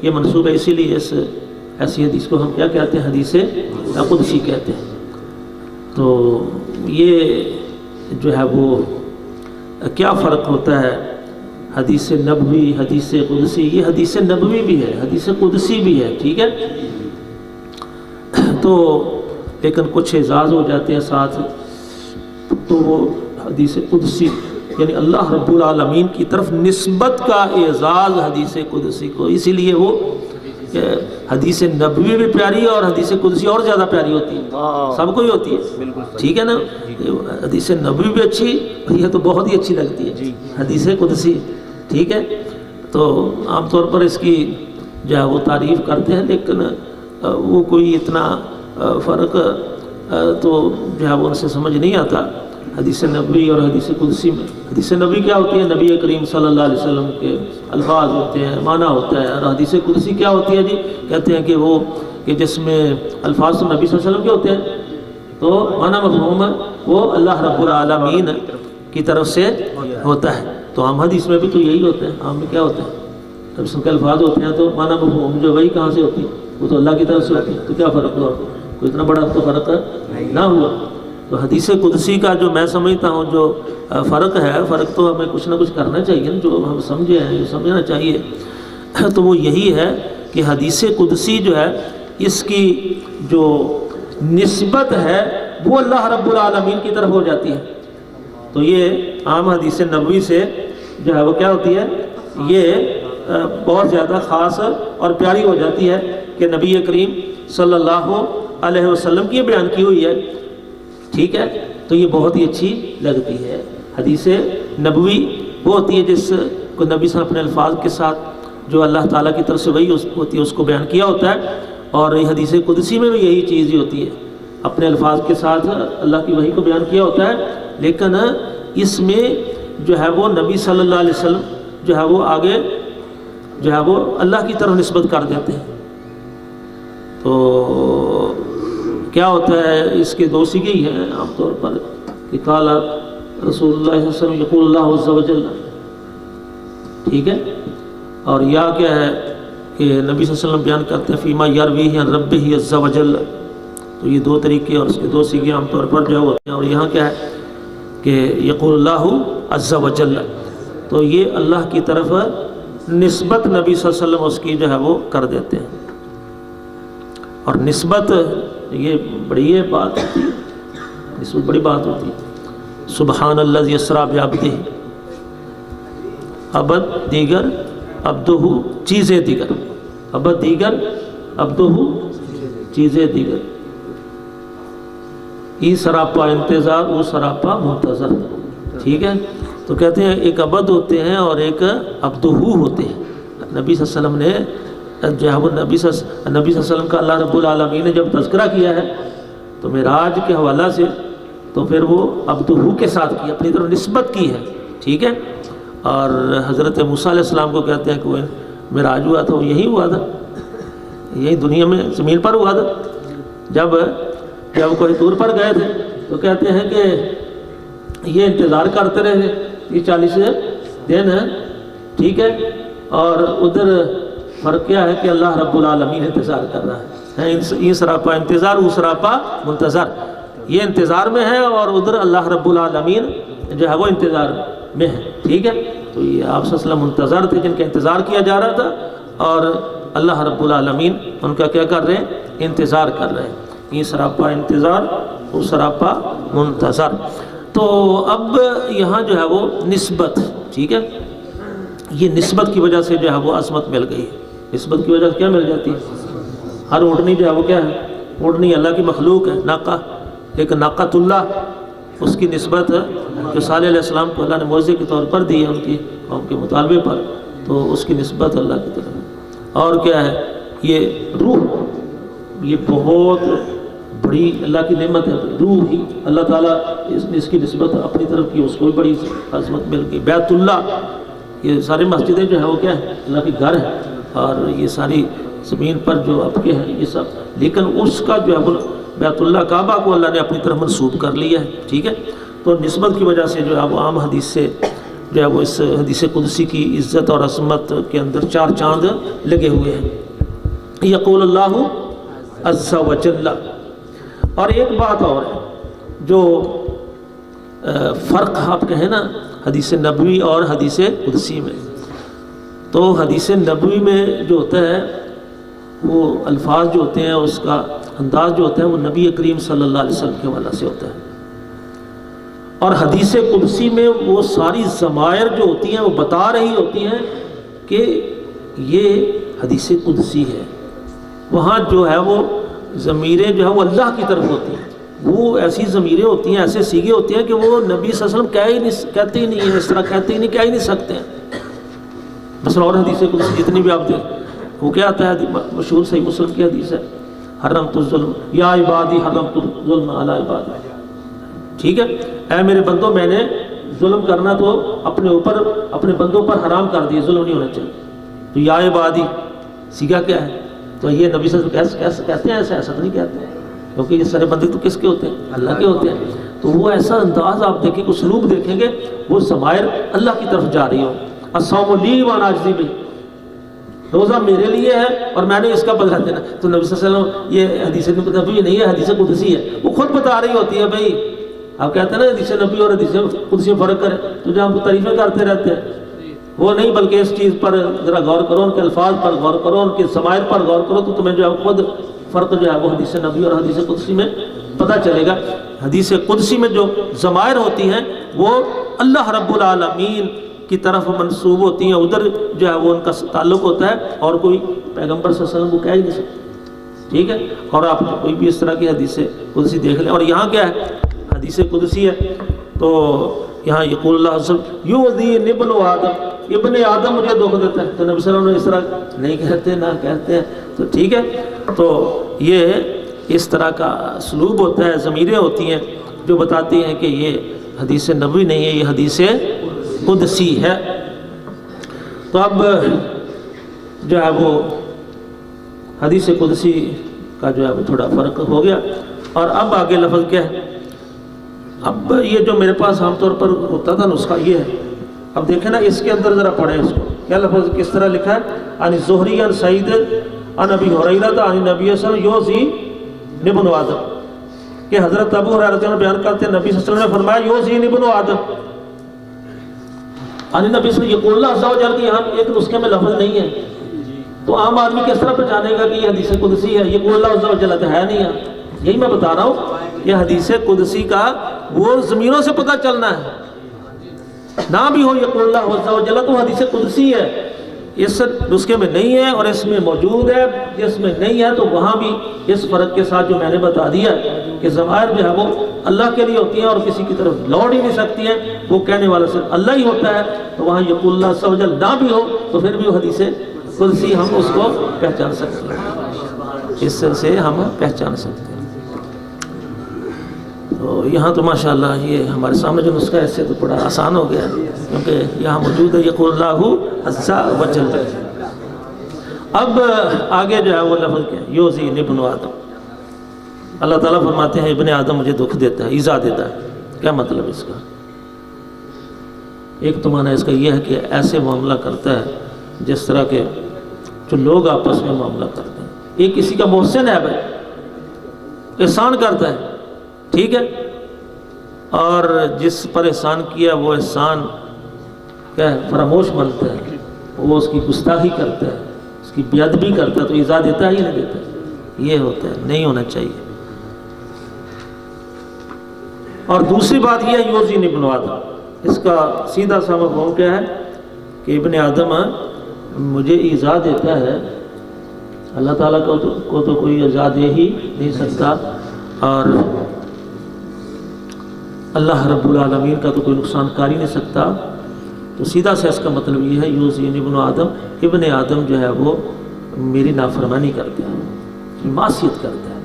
یہ منسوب ہے، اسی لیے اس ایسی حدیث کو ہم کیا کہتے ہیں؟ حدیث قدسی کہتے ہیں۔ تو یہ جو ہے وہ کیا فرق ہوتا ہے حدیث نبوی، حدیث قدسی، یہ حدیث نبوی بھی ہے، حدیث قدسی بھی ہے، ٹھیک ہے. تو لیکن کچھ اعزاز ہو جاتے ہیں ساتھ، تو وہ حدیث قدسی یعنی اللہ رب العالمین کی طرف نسبت کا اعزاز حدیث قدسی کو، اسی لیے وہ حدیث نبوی بھی پیاری ہے اور حدیث قدسی اور زیادہ پیاری ہوتی ہے، سب کو ہی ہوتی ہے، ٹھیک ہے نا. حدیث نبوی بھی اچھی، یہ تو بہت ہی اچھی لگتی ہے حدیث قدسی، ٹھیک ہے. تو عام طور پر اس کی جو ہے وہ تعریف کرتے ہیں، لیکن وہ کوئی اتنا فرق تو جو ہے وہ ان سے سمجھ نہیں آتا حدیث نبوی اور حدیث قدسی میں. حدیث نبوی کیا ہوتی ہے؟ نبی کریم صلی اللہ علیہ وسلم کے الفاظ ہوتے ہیں، معنی ہوتا ہے. اور حدیث قدسی کیا ہوتی ہے جی؟ کہتے ہیں کہ وہ کہ جس میں الفاظ تو نبی صلی اللہ علیہ وسلم کے ہوتے ہیں، تو معنی مفہوم وہ اللہ رب العالمین کی طرف سے ہوتا ہے. تو عام حدیث میں بھی تو یہی ہوتا ہے. عام میں کیا ہوتا ہے؟ جب اس کے الفاظ ہوتے ہیں تو معنی مفہوم جو وہی کہاں سے ہوتی ہے؟ وہ تو اللہ کی طرف سے ہوتی ہے. تو کیا فرق ہوا؟ کوئی اتنا بڑا تو فرق نہ ہوا. تو حدیث قدسی کا جو میں سمجھتا ہوں جو فرق ہے، فرق تو ہمیں کچھ نہ کچھ کرنا چاہیے، جو ہم سمجھے ہیں، جو سمجھنا چاہیے، تو وہ یہی ہے کہ حدیث قدسی جو ہے اس کی جو نسبت ہے وہ اللہ رب العالمین کی طرف ہو جاتی ہے. تو یہ عام حدیث نبوی سے جو ہے وہ کیا ہوتی ہے؟ یہ بہت زیادہ خاص اور پیاری ہو جاتی ہے کہ نبی کریم صلی اللہ علیہ وسلم کی بیان کی ہوئی ہے، ٹھیک ہے. تو یہ بہت ہی اچھی لگتی ہے. حدیث نبوی وہ ہوتی ہے جس کو نبی صلی اللہ علیہ وسلم اپنے الفاظ کے ساتھ جو اللہ تعالیٰ کی طرف سے وہی ہوتی ہے اس کو بیان کیا ہوتا ہے. اور یہ حدیث قدسی میں بھی یہی چیز ہی ہوتی ہے، اپنے الفاظ کے ساتھ اللہ کی وحی کو بیان کیا ہوتا ہے، لیکن اس میں جو ہے وہ نبی صلی اللہ علیہ وسلم جو ہے وہ آگے جو ہے وہ اللہ کی طرف نسبت کر دیتے ہیں. تو کیا ہوتا ہے؟ اس کے دو سیگے ہی ہیں عام طور پر کہ قال رسول اللہ صلی اللہ علیہ وسلم یقول اللہ عز وجل، ٹھیک ہے. اور یا کیا ہے کہ نبی صلی اللہ علیہ وسلم بیان کرتے ہیں فیما یرویہ عن ربہ عز وجل. تو یہ دو طریقے اور اس کے دو سیگے عام طور پر جو ہوتے ہیں. اور یہاں کیا ہے کہ یقول اللہ عز وجل، تو یہ اللہ کی طرف نسبت نبی صلی اللہ علیہ وسلم اس کی جو ہے وہ کر دیتے ہیں. اور نسبت یہ بڑی بات ہوتی ہے، نسبت بڑی بات ہوتی ہے. سبحان الذی اسریٰ بعبدہ، عبد دیگر عبدہ چیزیں دیگر، عبد دیگر عبدہ چیزیں دیگر، ای سراپا انتظار او سراپا منتظر، ٹھیک ہے. تو کہتے ہیں ایک عبد ہوتے ہیں اور ایک عبدہ ہوتے ہیں. نبی صلی اللہ علیہ وسلم نے جو ہے وہ نبی صلی اللہ علیہ وسلم کا اللہ رب العالمین نے جب تذکرہ کیا ہے تو معراج کے حوالہ سے تو پھر وہ عبدہ کے ساتھ کی، اپنی طرف نسبت کی ہے، ٹھیک ہے. اور حضرت موسیٰ علیہ السلام کو کہتے ہیں کہ وہ معراج ہوا تھا، وہ یہی ہوا تھا، یہی دنیا میں زمین پر ہوا تھا. جب کوئی دور پر گئے تھے تو کہتے ہیں کہ یہ انتظار کرتے رہے یہ 40 دن ہے، ٹھیک ہے. اور ادھر فرق کیا ہے کہ اللہ رب العالمین انتظار کر رہا ہے. یہ سراپا انتظار او سراپا منتظر، یہ انتظار میں ہے اور ادھر اللہ رب العالمین جو ہے وہ انتظار میں ہے، ٹھیک ہے. تو یہ آپ صلی اللہ علیہ وسلم منتظر تھے جن کا انتظار کیا جا رہا تھا، اور اللہ رب العالمین ان کا کیا کر رہے ہیں؟ انتظار کر رہے ہیں. یہ سراپا انتظار او سراپا منتظر. تو اب یہاں جو ہے وہ نسبت، ٹھیک ہے، یہ نسبت کی وجہ سے جو ہے وہ عظمت مل گئی. نسبت کی وجہ سے کیا مل جاتی ہے؟ ہر اونٹنی جو ہے وہ کیا ہے؟ اونٹنی اللہ کی مخلوق ہے، ناقہ، لیکن ناقۃ اللہ اس کی نسبت جو صالح علیہ السلام کو اللہ نے معجزے کے طور پر دی ہے ان کی قوم کے مطالبے پر، تو اس کی نسبت اللہ کی طرف ہے. اور کیا ہے؟ یہ روح، یہ بہت بڑی اللہ کی نعمت ہے. روح ہی اللہ تعالیٰ اس کی نسبت اپنی طرف کی، اس کو بھی بڑی عظمت مل گئی. بیت اللہ، یہ ساری مسجدیں جو ہے وہ کیا ہے؟ اللہ کے گھر ہے. اور یہ ساری زمین پر جو اب کے ہیں یہ سب، لیکن اس کا جو ہے وہ بیت اللہ کعبہ کو اللہ نے اپنی طرف منسوب کر لیا ہے، ٹھیک ہے. تو نسبت کی وجہ سے جو ہے وہ عام حدیث سے جو ہے وہ اس حدیث قدسی کی عزت اور عظمت کے اندر 4 چاند لگے ہوئے ہیں. یقول اللہ عز وجل. اور ایک بات اور ہے جو فرق آپ کہیں نا حدیث نبوی اور حدیث قدسی میں، تو حدیث نبوی میں جو ہوتا ہے وہ الفاظ جو ہوتے ہیں، اس کا انداز جو ہوتا ہے، وہ نبی کریم صلی اللہ علیہ وسلم کے حوالے سے ہوتا ہے. اور حدیث قدسی میں وہ ساری ضمائر جو ہوتی ہیں وہ بتا رہی ہوتی ہیں کہ یہ حدیث قدسی ہے. وہاں جو ہے وہ ضمیریں جو ہے وہ اللہ کی طرف ہوتی ہیں. وہ ایسی ضمیریں ہوتی ہیں، ایسے سیغے ہوتے ہیں کہ وہ نبی صلی اللہ علیہ وسلم کہتے ہی نہیں ہیں، اس طرح کہتے ہی نہیں، کہہ ہی نہیں سکتے ہیں. مثلا اور حدیث قدسی جتنی بھی آپ دیکھیں، وہ کیا آتا ہے؟ مشہور صحیح مسلم کی حدیث ہے، حرمت الظلم یا عبادی حرمت الظلم علی عبادی. ٹھیک ہے، اے میرے بندوں، میں نے ظلم کرنا تو اپنے اوپر، اپنے بندوں پر حرام کر دیا، ظلم نہیں ہونا چاہیے. تو یا عبادی سیگا کیا ہے؟ تو یہ نبی صلی اللہ علیہ وسلم کہتے ہیں ایسا؟ ایسا تو نہیں کہتے ہیں، کیونکہ یہ سارے بندے تو کس کے ہوتے ہیں؟ اللہ کے ہوتے ہیں. تو وہ ایسا انداز آپ دیکھیں، اسلوب دیکھیں گے، وہ ضمائر اللہ کی طرف جا رہی ہوں. الصوم لی وانا اجزی بہ، روزہ میرے لیے ہے اور میں نے اس کا بدلہ دینا. تو نبی صلی اللہ علیہ وسلم یہ حدیث نبوی نہیں ہے، حدیث قدسی ہے. وہ خود بتا رہی ہوتی ہے. بھائی آپ کہتے ہیں نا حدیث نبی اور حدیث قدسی میں فرق کریں، تو جو ہم تعریفیں کرتے رہتے ہیں وہ نہیں، بلکہ اس چیز پر ذرا غور کرو، ان کے الفاظ پر غور کرو، ان کے ضمائر پر غور کرو، تو تمہیں جو ہے خود فرق جو ہے وہ حدیث نبی اور حدیث قدسی میں پتہ چلے گا. حدیث قدسی میں جو ضمائر ہوتی ہیں وہ اللہ رب العالمین کی طرف منسوب ہوتی ہیں، ادھر جو ہے وہ ان کا تعلق ہوتا ہے، اور کوئی پیغمبر صلی اللہ علیہ وسلم کو کہہ ہی نہیں سکتا. ٹھیک ہے، اور آپ کوئی بھی اس طرح کی حدیث قدسی دیکھ لیں. اور یہاں کیا ہے؟ حدیث قدسی ہے تو یہاں یقول اللہ عز و جل یؤذینی ابن آدم، ابن آدم مجھے دکھ دیتا ہے. تو نبی صلی اللہ علیہ وسلم اس طرح نہیں کہتے، نہ کہتے ہیں. تو ٹھیک ہے، تو یہ اس طرح کا اسلوب ہوتا ہے، ضمیریں ہوتی ہیں جو بتاتی ہیں کہ یہ حدیث نبوی نہیں ہے، یہ حدیث قدسی ہے. تو اب جو ہے وہ حدیث قدسی کا جو ہے وہ تھوڑا فرق ہو گیا. اور اب آگے لفظ کیا ہے؟ اب یہ جو میرے پاس عام طور پر ہوتا تھا نسخہ یہ ہے. اب دیکھیں نا اس کے اندر ذرا پڑھیں اس کو، کیا لفظ کس طرح لکھا ہے؟ عن الزہری عن سعید عن ابی ہریرہ عن النبی صلی اللہ علیہ وسلم یؤذی ابن آدم، کہ حضرت ابو ہریرہ رضی اللہ عنہ بیان کرتے ہیں نبی صلی اللہ علیہ وسلم نے فرمایا یؤذی ابن آدم. عن النبی صلی اللہ علیہ وسلم یقول اللہ عز و جل، کہ یہاں ایک نسخے میں لفظ نہیں ہے، تو عام آدمی کس طرح پہچانے گا کہ یہ حدیث قدسی ہے؟ یقول اللہ عز و جل تو ہے نہیں ہے. یہی میں بتا رہا ہوں کہ حدیث قدسی کا وہ ضمیروں سے پتہ چلنا ہے. نہ بھی ہو یقول اللہ عز و جل تو حدیث قدسی ہے، اس نسخے میں نہیں ہے اور اس میں موجود ہے. جس میں نہیں ہے تو وہاں بھی اس فرق کے ساتھ جو میں نے بتا دیا کہ ضمائر جو ہے وہ اللہ کے لیے ہوتی ہیں اور کسی کی طرف لوٹ ہی نہیں سکتی ہیں، وہ کہنے والا صرف اللہ ہی ہوتا ہے. تو وہاں یقول اللہ عز و جل نہ بھی ہو تو پھر بھی وہ حدیث قدسی ہم اس کو پہچان سکتے ہیں، اس سے ہم پہچان سکتے ہیں. تو یہاں تو ماشاءاللہ یہ ہمارے سامنے جو نسخہ ہے اس سے تو بڑا آسان ہو گیا، کیونکہ یہاں موجود ہے یقول اللہ عز و جل. اب آگے جو ہے وہ لفظ کیا ہے؟ یؤذی ابن آدم. اللہ تعالیٰ فرماتے ہیں ابن آدم مجھے دکھ دیتا ہے، ایذا دیتا ہے. کیا مطلب اس کا؟ ایک تو معنی اس کا یہ ہے کہ ایسے معاملہ کرتا ہے جس طرح کے جو لوگ آپس میں معاملہ کرتے ہیں. ایک کسی کا محسن ہے، بھائی احسان کرتا ہے، ٹھیک ہے، اور جس پر احسان کیا وہ احسان کیا ہے؟ فراموش بنتا ہے، وہ اس کی گستاخی کرتا ہے، اس کی بے ادبی کرتا ہے، تو ایذا دیتا ہے یا نہیں دیتا؟ یہ ہوتا ہے، نہیں ہونا چاہیے. اور دوسری بات یہ ہے یؤذی ابن آدم، اس کا سیدھا سا مفہوم کیا ہے کہ ابن آدم مجھے ایذا دیتا ہے. اللہ تعالیٰ کو تو کوئی ایذا دے ہی نہیں سکتا، اور اللہ رب العالمین کا تو کوئی نقصان کر ہی نہیں سکتا. تو سیدھا سا اس کا مطلب یہ ہے یؤذی ابن آدم، ابن آدم جو ہے وہ میری نافرمانی کرتا ہے، معصیت کرتا ہے،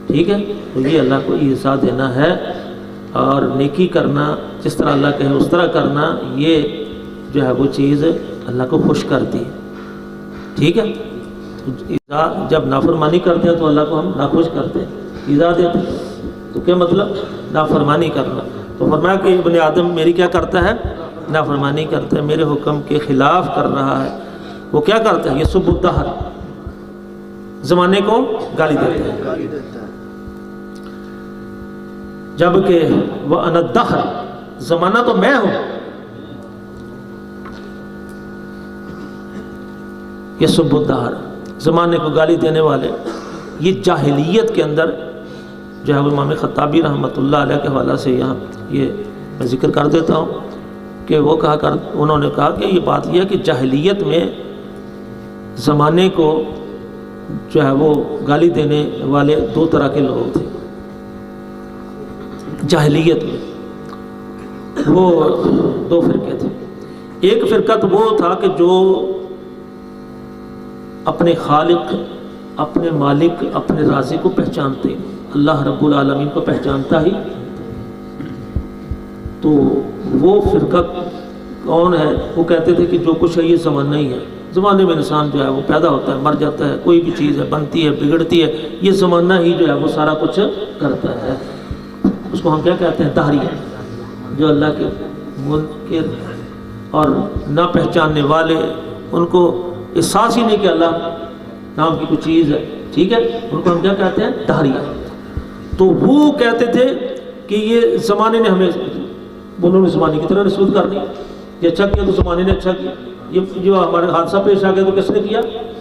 ٹھیک ہے. تو یہ اللہ کو ایذا دینا ہے، اور نیکی کرنا جس طرح اللہ کہے اس طرح کرنا، یہ جو ہے وہ چیز اللہ کو خوش کرتی ہے، ٹھیک ہے. جب نافرمانی کرتے ہیں تو اللہ کو ہم ناخوش کرتے ہیں، ایذا دیتے ہیں. تو کیا مطلب؟ نافرمانی کرنا. تو فرمایا کہ ابن آدم میری کیا کرتا ہے؟ نافرمانی کرتا ہے، میرے حکم کے خلاف کر رہا ہے. وہ کیا کرتا ہے؟ یہ سب الدہر، زمانے کو گالی دیتا ہے. جبکہ وَأَنَا الدَّهْرُ، زمانہ تو میں ہوں. یسب الدہر، زمانے کو گالی دینے والے، یہ جاہلیت کے اندر جو ہے وہ امام خطابی رحمۃ اللہ علیہ کے حوالہ سے یہاں یہ میں ذکر کر دیتا ہوں کہ وہ انہوں نے کہا کہ یہ بات یہ ہے کہ جاہلیت میں زمانے کو جو ہے وہ گالی دینے والے دو طرح کے لوگ تھے جاہلیت میں، وہ دو فرقے تھے۔ ایک فرقہ تو وہ تھا کہ جو اپنے خالق، اپنے مالک، اپنے رازق کو پہچانتے، اللہ رب العالمین کو پہچانتا ہی، تو وہ فرقہ کون ہے؟ وہ کہتے تھے کہ جو کچھ ہے یہ زمانہ ہی ہے، زمانے میں انسان جو ہے وہ پیدا ہوتا ہے، مر جاتا ہے، کوئی بھی چیز ہے بنتی ہے بگڑتی ہے، یہ زمانہ ہی جو ہے وہ سارا کچھ کرتا ہے۔ اس کو ہم کیا کہتے ہیں؟ دہری، جو اللہ کے منکر اور نہ پہچاننے والے، ان کو احساس ہی نہیں کہ اللہ نام کی کوئی چیز ہے، ٹھیک ہے، ان کو ہم کیا کہتے ہیں؟ دہری۔ تو وہ کہتے تھے کہ یہ زمانے نے ہمیں، انہوں نے زمانے کی طرح نسبت کرنی، یہ اچھا کیا تو زمانے نے اچھا کیا، یہ جو ہمارے حادثہ پیش آ گیا تو کس نے کیا؟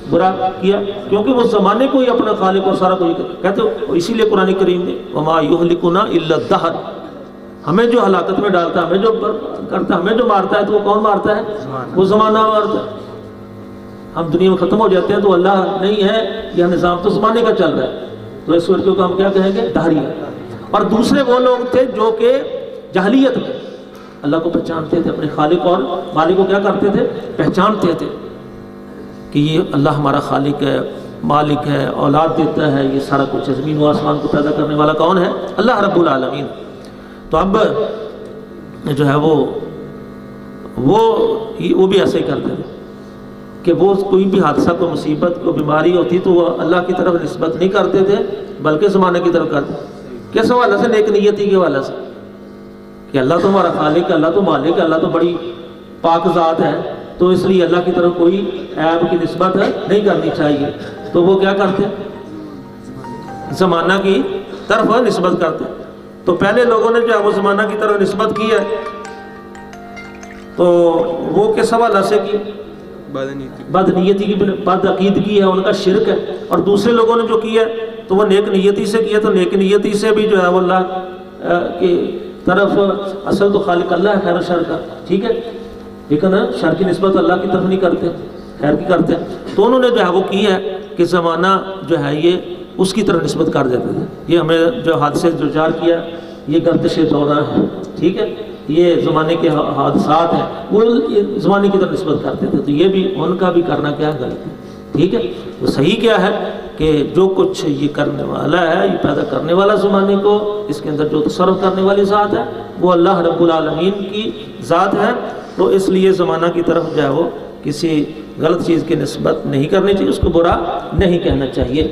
برا کیا، کیونکہ وہ زمانے کو ہی اپنا خالق اور سارا کوئی کہتے ہو۔ اسی لیے قرآن کریم نے وما یہلکنا الا الدہر، ہمیں جو ہلاکت میں ڈالتا ہے، ہمیں جو کرتا ہے، ہمیں جو مارتا ہے، تو وہ کون مارتا ہے؟ وہ زمانہ مارتا ہے۔ ہم دنیا میں ختم ہو جاتے ہیں تو اللہ نہیں ہے، یہ نظام تو زمانے کا چل رہا ہے، تو اس ورقے کو ہم کیا کہیں گے؟ دہری۔ اور دوسرے وہ لوگ تھے جو کہ جاہلیت میں اللہ کو پہچانتے تھے، اپنے خالق اور مالک کو کیا کرتے تھے؟ پہچانتے تھے کہ یہ اللہ ہمارا خالق ہے، مالک ہے، اولاد دیتا ہے، یہ سارا کچھ ہے، زمین و آسمان کو پیدا کرنے والا کون ہے؟ اللہ رب العالمین۔ تو اب جو ہے وہ بھی ایسے ہی کرتے تھے کہ وہ کوئی بھی حادثہ، کوئی مصیبت، کوئی بیماری ہوتی تو وہ اللہ کی طرف نسبت نہیں کرتے تھے بلکہ زمانے کی طرف کرتے۔ کس حوالے سے؟ نیک نیتی کے حوالے سے، کہ اللہ تو ہمارا خالق ہے، اللہ تو مالک ہے، اللہ تو بڑی پاک ذات ہے، تو اس لیے اللہ کی طرف کوئی عیب کی نسبت نہیں کرنی چاہیے، تو وہ کیا کرتے؟ زمانہ کی طرف نسبت کرتے۔ تو پہلے لوگوں نے جو ہے وہ زمانہ کی طرف نسبت کی ہے، تو وہ کس حوالے سے کی؟ بد نیتی کی، بد عقیدگی ہے، ان کا شرک ہے۔ اور دوسرے لوگوں نے جو کیا ہے تو وہ نیک نیتی سے کیا، تو نیک نیتی سے بھی جو ہے وہ اللہ کی طرف، اصل تو خالق اللہ ہے خیر و شر کا، ٹھیک ہے، لیکن شر کی نسبت اللہ کی طرف نہیں کرتے، خیر کی کرتے ہیں۔ تو انہوں نے جو ہے وہ کی ہے کہ زمانہ جو ہے یہ اس کی طرف نسبت کر دیتے تھے، یہ ہمیں جو حادثے جو جار کیا یہ گردش دورہ ہے، ٹھیک ہے، یہ زمانے کے حادثات ہیں، وہ زمانے کی طرف نسبت کرتے تھے، تو یہ بھی ان کا بھی کرنا کیا غلط ہے، ٹھیک ہے۔ وہ صحیح کیا ہے کہ جو کچھ یہ کرنے والا ہے، یہ پیدا کرنے والا زمانے کو، اس کے اندر جو تصرف کرنے والی ذات ہے وہ اللہ رب العالمین کی ذات ہے، تو اس لیے زمانہ کی طرف جو ہے وہ کسی غلط چیز کی نسبت نہیں کرنی چاہیے، اس کو برا نہیں کہنا چاہیے۔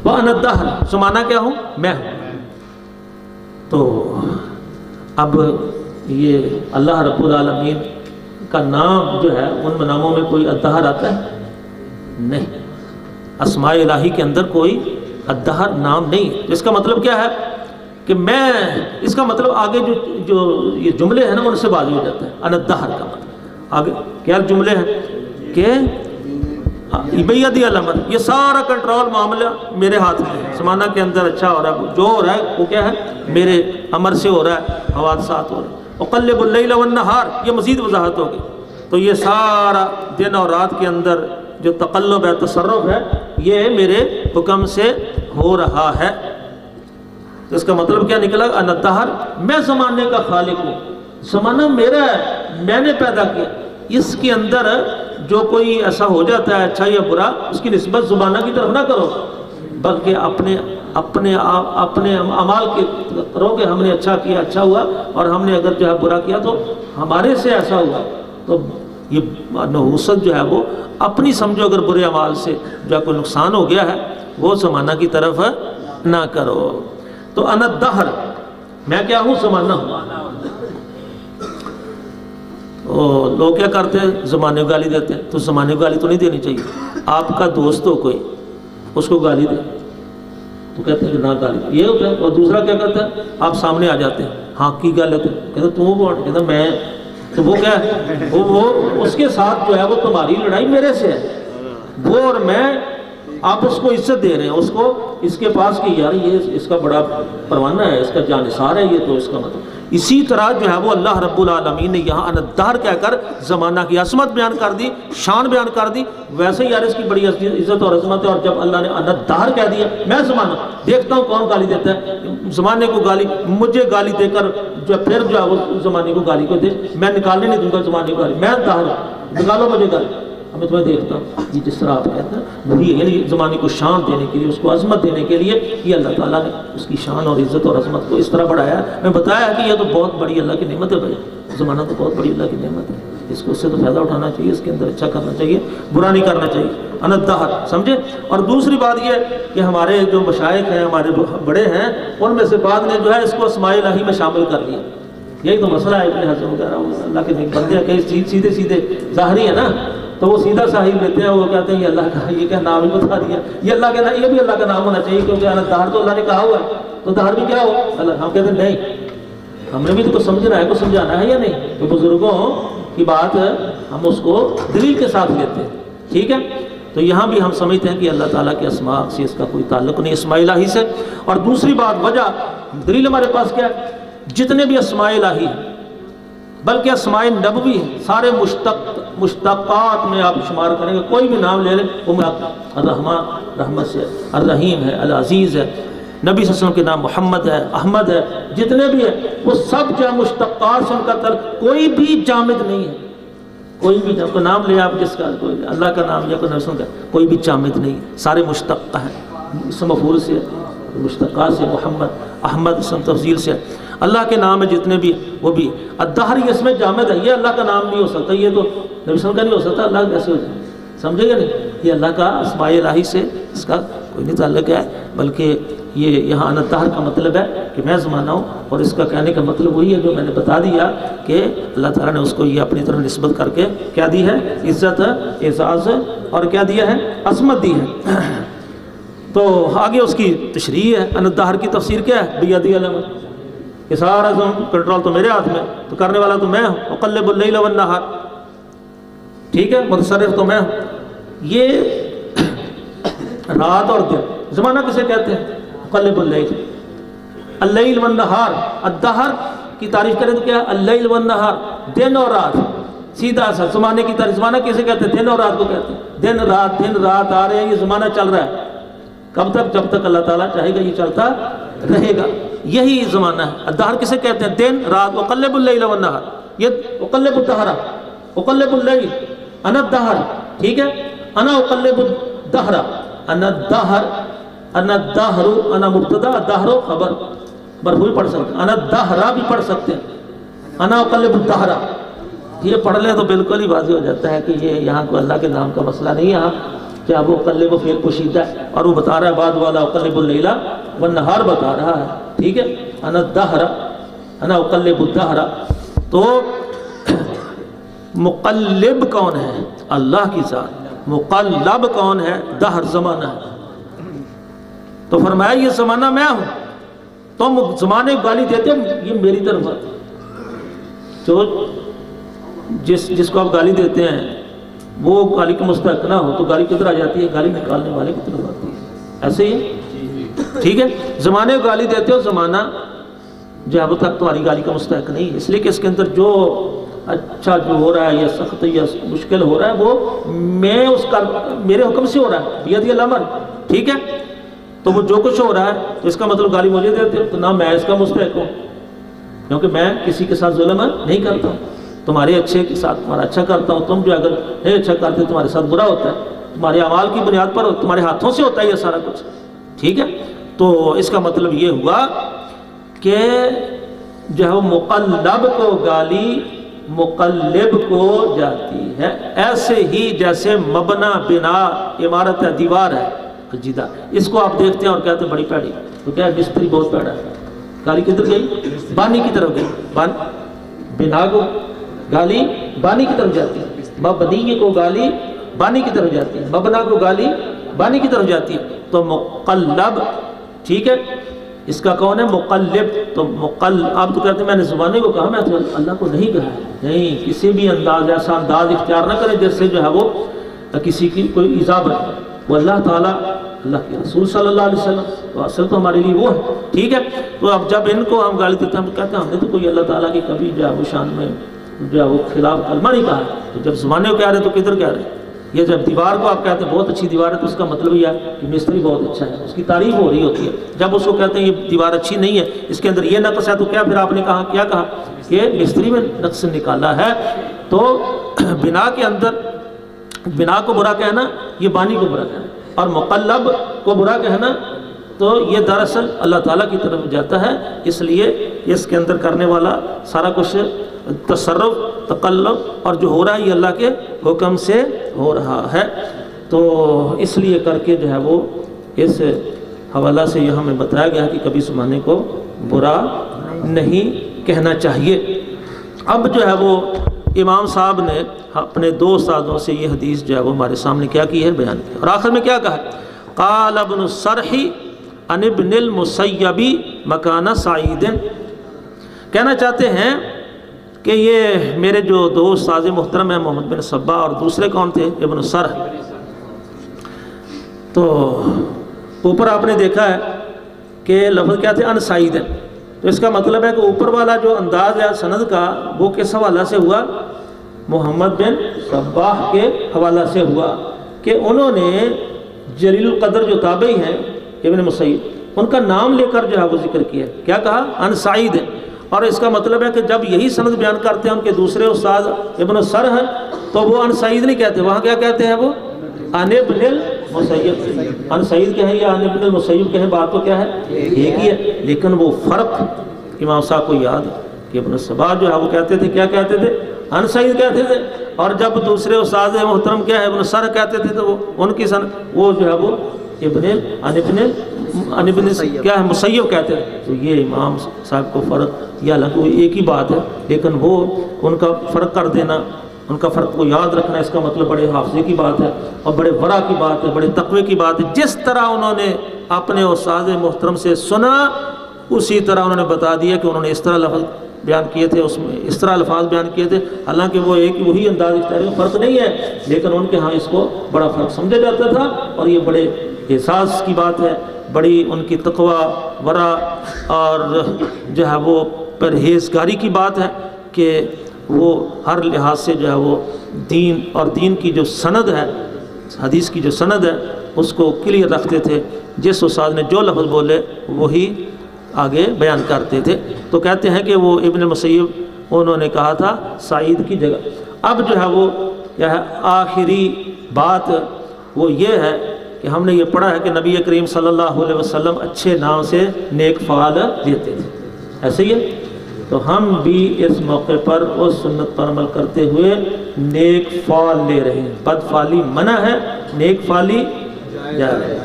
وَأَنَا الدَّهْرُ، زمانہ کیا ہوں؟ میں ہوں۔ تو اب یہ اللہ رب العالمین کا نام جو ہے، ان ناموں میں کوئی الدہر آتا ہے؟ نہیں، اسماء الہی کے اندر کوئی الدہر نام نہیں ہے۔ اس کا مطلب کیا ہے کہ میں، اس کا مطلب آگے جو یہ جملے ہیں نا ان سے واضح ہو جاتا ہے۔ انا الدہر کا مطلب آگے کیا جملے ہیں کہ بیدی الامر، یہ سارا کنٹرول معاملہ میرے ہاتھ میں ہے، زمانہ کے اندر اچھا ہو رہا ہے، جو ہو رہا ہے وہ کیا ہے؟ میرے امر سے ہو رہا ہے، حوادثات ہو رہے ہیں۔ اقلب اللیل والنہار، یہ مزید وضاحت ہوگی، تو یہ سارا دن اور رات کے اندر جو تقلب ہے، تصرف ہے، یہ میرے حکم سے ہو رہا ہے۔ تو اس کا مطلب کیا نکلا؟ انا الدہر، میں زمانے کا خالق ہوں، زمانہ میرا ہے، میں نے پیدا کیا۔ اس کے اندر جو کوئی ایسا ہو جاتا ہے اچھا یا برا، اس کی نسبت زمانہ کی طرف نہ کرو، بلکہ اپنے اعمال کے کرو کہ ہم نے اچھا کیا اچھا ہوا، اور ہم نے اگر جو ہے برا کیا تو ہمارے سے ایسا ہوا۔ تو یہ نحوست جو ہے وہ اپنی سمجھو، اگر برے اعمال سے جو کوئی نقصان ہو گیا ہے وہ زمانہ کی طرف نہ کرو۔ تو انا الدہر، میں کیا ہوں؟ زمانہ ہوں۔ لوگ کیا کرتے ہیں؟ زمانے کو گالی دیتے ہیں، تو زمانے کو گالی تو نہیں دینی چاہیے۔ آپ کا دوست ہو کوئی، اس کو گالی دے تو کہتے ہیں کہ نہ گالی دے، یہ ہوتا ہے۔ اور دوسرا کیا کرتا ہے؟ آپ سامنے آ جاتے ہیں، ہاں کی غلط ہے، کہتے ہیں تم کون؟ کہتا میں تو وہ کیا ہے وہ اس کے ساتھ جو ہے وہ تمہاری لڑائی میرے سے ہے، وہ اور میں آپ اس کو عزت دے رہے ہیں، اس کو اس کے پاس کہ یار یہ اس کا بڑا پروانہ ہے، اس کا جانثار ہے یہ، تو اس کا مطلب اسی طرح جو ہے وہ اللہ رب العالمین نے یہاں الدہر کہہ کر زمانہ کی عظمت بیان کر دی، شان بیان کر دی، ویسے ہی یار اس کی بڑی عزت اور عظمت ہے، اور جب اللہ نے الدہر کہہ دیا، میں زمانہ دیکھتا ہوں کون گالی دیتا ہے، زمانے کو گالی، مجھے گالی دے کر جو پھر جو ہے وہ زمانے کو گالی کو دے، میں نکالنے نہیں دوں گا زمانے کو گالی، میں دہر ہوں، نکالو مجھے گالی، میں تمہیں دیکھتا ہوں۔ یہ جس طرح آپ کہتے ہیں وہی، یعنی زمانے کو شان دینے کے لیے، اس کو عظمت دینے کے لیے یہ اللہ تعالیٰ نے اس کی شان اور عزت اور عظمت کو اس طرح بڑھایا ہے۔ میں بتایا کہ یہ تو بہت بڑی اللہ کی نعمت ہے بھائی، زمانہ تو بہت بڑی اللہ کی نعمت ہے، اس کو اس سے تو فائدہ اٹھانا چاہیے، اس کے اندر اچھا کرنا چاہیے، برا نہیں کرنا چاہیے، الدہر، سمجھے۔ اور دوسری بات یہ کہ ہمارے جو مشائخ ہیں، ہمارے بڑے ہیں، ان میں سے بعض نے جو ہے اس کو اسماء الہی میں شامل کر لیا، یہی تو مسئلہ ہے ابن حزم وغیرہ، اللہ کے بندے کہ سیدھے سیدھے ظاہری ہے نا، تو وہ سیدھا صاحب لیتے ہیں، وہ کہتے ہیں یہ اللہ کا، یہ کیا نام ہی بتا دیا، یہ اللہ کا نام، یہ بھی اللہ کا نام ہونا چاہیے، کیونکہ الدہر تو اللہ نے کہا ہوا ہے، تو دہر بھی کیا ہو اللہ۔ ہم کہتے ہیں نہیں، ہم نے بھی تو کچھ سمجھنا ہے، کچھ سمجھانا ہے یا نہیں، تو بزرگوں کی بات ہم اس کو دلیل کے ساتھ لیتے ہیں، ٹھیک ہے۔ تو یہاں بھی ہم سمجھتے ہیں کہ اللہ تعالیٰ کے اسماء سے اس کا کوئی تعلق نہیں، اسماء الہی سے۔ اور دوسری بات وجہ دلیل ہمارے پاس کیا ہے، جتنے بھی اسماء الہی ہیں بلکہ اسماء نبوی ہیں، سارے مشتقات میں آپ شمار کریں گے، کوئی بھی نام لے لیں وہ الرحمن رحمت سے، الرحیم ہے، العزیز ہے، نبی صلی اللہ علیہ وسلم کے نام محمد ہے، احمد ہے، جتنے بھی ہیں وہ سب جو مشتقات سے ان کا تعلق، کوئی بھی جامد نہیں ہے، کوئی بھی کوئی نام لے آپ جس کا، کوئی اللہ کا نام یا کوئی نبی صلی اللہ علیہ وسلم کا، کوئی بھی جامد نہیں ہے، سارے مشتق ہیں، اسم مفعول سے، مشتقات سے، محمد احمد اسم تفضیل سے، اللہ کے نام ہے جتنے بھی وہ بھی الدہر، یہ اس میں جامد ہے، یہ اللہ کا نام نہیں ہو سکتا، یہ تو نبی صلی اللہ علیہ وسلم کا نہیں ہو سکتا، اللہ کیسے ہو جائے، سمجھے گا نہیں، یہ اللہ کا اسماء الہی سے اس کا کوئی نہیں تعلق ہے، بلکہ یہ یہاں الدہر کا مطلب ہے کہ میں زمانہ ہوں، اور اس کا کہنے کا مطلب وہی ہے جو میں نے بتا دیا کہ اللہ تعالیٰ نے اس کو یہ اپنی طرف نسبت کر کے کیا دی ہے، عزت، اعزاز اور کیا دیا ہے، عظمت دی ہے۔ تو آگے اس کی تشریح ہے، الدہر کی تفسیر کیا ہے، بیدی الامر، کہ سارا کنٹرول تو میرے ہاتھ میں، تو کرنے والا تو میں ہوں، اقلب اللیل والنہار، ٹھیک ہے، متصرف تو میں ہوں۔ یہ رات اور دن، زمانہ کسے کہتے ہیں، اقلب اللیل، اللیل والنہار، الدہر کی تعریف کریں تو کیا ہے، اللیل والنہار، دن اور رات، سیدھا سا زمانے کی تعریف، زمانہ کسے کہتے ہیں، دن اور رات کو کہتے ہیں، دن رات آ رہے ہیں، یہ زمانہ چل رہا ہے، کب تک، جب تک اللہ تعالیٰ چاہے گا یہ چلتا رہے گا، یہی زمانہ ہے۔ الدہر کسے کہتے ہیں، دن رات، اقلب اللیل والنہار، یہ اقلب الدہر، اقلب اللیل، انا الدہر، ٹھیک ہے، انا اقلب الدہر، انا الدہر، انا الدہر، انا مبتدا، الدہر خبر، مرفوع پڑھ سکتے ہیں، انا الدہر بھی پڑھ سکتے ہیں، انا اقلب الدہر، یہ پڑھ لیں تو بالکل ہی واضح ہو جاتا ہے کہ یہ یہاں کو اللہ کے نام کا مسئلہ نہیں ہے، یہاں کیا وہ اقلب و فعل پوشیدہ ہے، اور وہ بتا رہا ہے بعد والا اقلب اللیل والنہار بتا رہا ہے، ٹھیک ہے، انا الدہر، انا اقلب الدہر۔ تو مقلب کون ہے، اللہ کی ذات، مقلب کون ہے، دہر زمانہ ہے۔ تو فرمایا یہ زمانہ میں ہوں، تم زمانے کو گالی دیتے ہو، یہ میری طرف آتی ہے، جو جس کو آپ گالی دیتے ہیں وہ گالی کے مستحق نہ ہو تو گالی کدھر آ جاتی ہے، گالی نکالنے والے کی طرف آتی ہے، ایسے ہی، ٹھیک ہے۔ زمانے کو گالی دیتے ہو، زمانہ جو اب تک تمہاری گالی کا مستحق نہیں ہے، اس لیے کہ اس کے اندر جو اچھا جو ہو رہا ہے یا سخت یا مشکل ہو رہا ہے وہ میں اس کا میرے حکم سے ہو رہا ہے، بیدی الامر، ٹھیک ہے۔ تو وہ جو کچھ ہو رہا ہے تو اس کا مطلب گالی مجھے دیتے ہو تو نہ میں اس کا مستحق ہوں، کیونکہ میں کسی کے ساتھ ظلم نہیں کرتا ہوں، تمہارے اچھے کے ساتھ تمہارا اچھا کرتا ہوں، تم جو اگر اچھا کرتے ہو تمہارے ساتھ برا ہوتا ہے، تمہارے اعمال کی بنیاد پر تمہارے ہاتھوں سے ہوتا ہے یہ سارا کچھ، ٹھیک ہے۔ تو اس کا مطلب یہ ہوا کہ جو ہے مقلب کو گالی مقلب کو جاتی ہے، ایسے ہی جیسے مبنا بنا عمارت ہے، دیوار ہے جیدہ، اس کو آپ دیکھتے ہیں اور کہتے ہیں بڑی پیڑی، تو کیا ہے مستری بہت پیڑا ہے، گالی کدھر گئی، بانی کی طرف گئی، بنا کو گالی بانی کی طرف جاتی ہے، مبنی کو گالی بانی کی طرف جاتی ہے، مبنا کو گالی بانی کی طرف جاتی ہے، تو مقلب، ٹھیک ہے، اس کا کون ہے؟ مقلب. تو آپ تو کہتے ہیں میں نے زبانی کو کہا، میں تو اللہ کو نہیں کہا ہے. نہیں، کسی بھی انداز ایسا انداز اختیار نہ کرے جس سے جو ہے وہ کسی کی کوئی ایذا بنے. وہ اللہ تعالیٰ، اللہ کے رسول صلی اللہ علیہ وسلم تو اصل تو ہمارے لیے وہ ہے. ٹھیک ہے. تو اب جب ان کو ہم گالی دیتے ہیں، ہم کہتے ہیں ہم نے تو کوئی اللہ تعالیٰ کی کبھی جو ہے وہ شان میں جو ہے وہ خلاف کلمہ نہیں کہا ہے. تو جب زبانی کو کہہ رہے تو کدھر کہہ رہے ہیں؟ یہ جب دیوار کو آپ کہتے ہیں بہت اچھی دیوار ہے تو اس کا مطلب یہ ہے کہ مستری بہت اچھا ہے، اس کی تعریف ہو رہی ہوتی ہے. جب اس کو کہتے ہیں یہ دیوار اچھی نہیں ہے، اس کے اندر یہ نقص ہے، تو کیا پھر آپ نے کہا کہ مستری میں نقص نکالا ہے. تو بنا کے اندر بنا کو برا کہنا یہ بانی کو برا کہنا، اور مقلب کو برا کہنا تو یہ دراصل اللہ تعالیٰ کی طرف جاتا ہے. اس لیے اس کے اندر کرنے والا سارا کچھ تصرف تقلب اور جو ہو رہا ہے یہ اللہ کے حکم سے ہو رہا ہے. تو اس لیے کر کے جو ہے وہ اس حوالہ سے یہ ہمیں بتایا گیا کہ کبھی زمانے کو برا نہیں کہنا چاہیے. اب جو ہے وہ امام صاحب نے اپنے دو استادوں سے یہ حدیث جو ہے وہ ہمارے سامنے کیا کی ہے، بیان کی. اور آخر میں کیا کہا ہے؟ قال ابن السرح عن ابن المسیب مکان سعید. کہنا چاہتے ہیں کہ یہ میرے جو دو استاد محترم ہیں محمد بن صبا اور دوسرے کون تھے؟ ابن السرح. تو اوپر آپ نے دیکھا ہے کہ لفظ کیا تھے؟ ان سعید. تو اس کا مطلب ہے کہ اوپر والا جو انداز ہے سند کا وہ کس حوالہ سے ہوا؟ محمد بن صباح کے حوالہ سے ہوا کہ انہوں نے جلیل القدر جو تابعی ہیں ابن مسیب ان کا نام لے کر جو ہے وہ ذکر کیا. کیا کہا؟ ان سعید. اور اس کا مطلب ہے کہ جب یہی سند بیان کرتے ہیں ان کے دوسرے استاد ابن السرح ہیں تو وہ ان سعید نہیں کہتے، وہاں کیا کہتے ہیں؟ وہ ان ابن المسیب. ان سعید کہیں یا ان ابن المسیب کہیں، بات تو کیا ہے؟ ایک ہی ہے. لیکن وہ فرق امام صاحب کو یاد کہ ابن صبا جو ہے وہ کہتے تھے، کیا کہتے تھے؟ ان سعید کہتے تھے. اور جب دوسرے استاد محترم کیا ہے ابن السرح کہتے تھے تو وہ ان کی وہ جو ہے وہ ابن کیا ہے مسیب کہتے ہیں. تو یہ امام صاحب کو فرق، یہ حالانکہ وہ ایک ہی بات ہے لیکن وہ ان کا فرق کر دینا، ان کا فرق کو یاد رکھنا، اس کا مطلب بڑے حافظے کی بات ہے اور بڑے ورع کی بات ہے، بڑے تقوی کی بات ہے. جس طرح انہوں نے اپنے استاد محترم سے سنا اسی طرح انہوں نے بتا دیا کہ انہوں نے اس طرح لفظ بیان کیے تھے، اس میں اس طرح الفاظ بیان کیے تھے. حالانکہ وہ ایک وہی انداز اختیار کا فرق نہیں ہے لیکن ان کے ہاں اس کو بڑا فرق سمجھا جاتا تھا. اور یہ بڑے احساس کی بات ہے، بڑی ان کی تقوی ورع اور جو ہے وہ پرہیزگاری کی بات ہے کہ وہ ہر لحاظ سے جو ہے وہ دین اور دین کی جو سند ہے، حدیث کی جو سند ہے اس کو کلیئر رکھتے تھے. جس استاد نے جو لفظ بولے وہی آگے بیان کرتے تھے. تو کہتے ہیں کہ وہ ابن مسیب انہوں نے کہا تھا سعید کی جگہ. اب جو ہے وہ آخری بات وہ یہ ہے کہ ہم نے یہ پڑھا ہے کہ نبی کریم صلی اللہ علیہ وسلم اچھے نام سے نیک فعال دیتے تھے، ایسے ہی ہے. تو ہم بھی اس موقع پر اس سنت پر عمل کرتے ہوئے نیک فعال لے رہے ہیں. بد فعلی منع ہے، نیک فعلی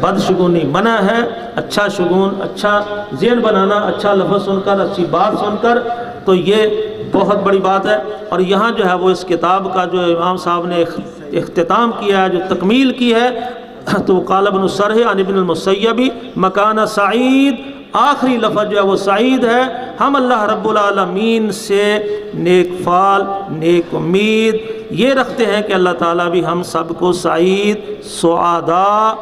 بد شگونی منع ہے. اچھا شگون، اچھا ذہن بنانا، اچھا لفظ سن کر، اچھی بات سن کر، تو یہ بہت بڑی بات ہے. اور یہاں جو ہے وہ اس کتاب کا جو امام صاحب نے اختتام کیا ہے، جو تکمیل کی ہے، تو قال ابن السرح عن ابن المسیب مکان سعید، آخری لفظ جو ہے وہ سعید ہے. ہم اللہ رب العالمین سے نیک فال، نیک امید یہ رکھتے ہیں کہ اللہ تعالیٰ بھی ہم سب کو سعید، سعادہ،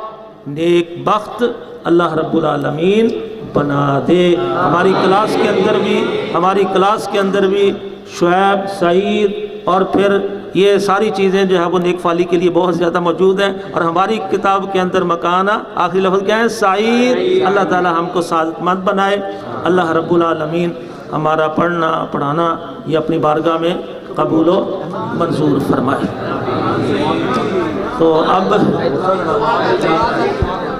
نیک بخت اللہ رب العالمین بنا دے. ہماری کلاس کے اندر بھی شعیب، سعید اور پھر یہ ساری چیزیں جو ہے وہ نیک فالی کے لیے بہت زیادہ موجود ہیں. اور ہماری کتاب کے اندر مکانہ آخری لفظ کیا ہے؟ سعید. اللہ تعالی ہم کو سعادت مند بنائے. اللہ رب العالمین ہمارا پڑھنا پڑھانا یہ اپنی بارگاہ میں قبول و منظور فرمائے. تو اب